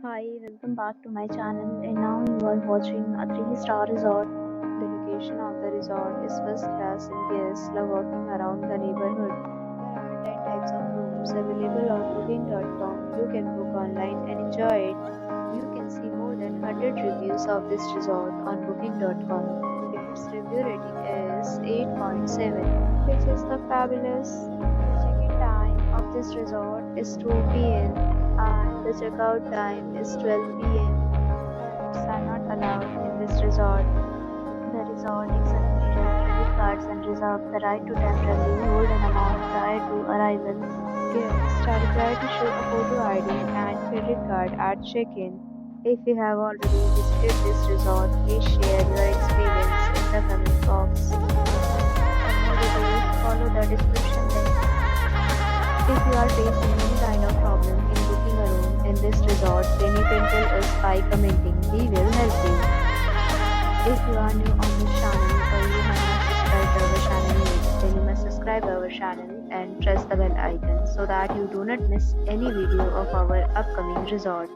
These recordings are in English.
Hi, welcome back to my channel, and now you are watching a 3-star resort. The location of the resort is first class and guests love walking around the neighborhood. There are 10 types of rooms available on booking.com. You can book online and enjoy it. You can see more than 100 reviews of this resort on booking.com. Its review rating is 8.7, which is the fabulous. The check-in time of this resort is 2 p.m. and the checkout time is 12 p.m. Pets are not allowed in this resort. The resort accepts major credit cards and reserves the right to temporarily hold an amount prior to arrival. Guests are required to show a photo ID and credit card at check-in. If you have already visited this resort, please share your experience in the comment box. For more details, follow the description link. If you are facing any kind of problem in booking a room in this resort, then you can tell us by commenting. We will help you. If you are new on this channel or you have not subscribed our channel yet, then you must subscribe our channel and press the bell icon so that you do not miss any video of our upcoming resort.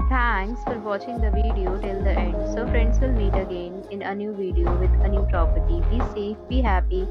Thanks for watching the video till the end. So friends, will meet again in a new video with a new property. Be safe, be happy.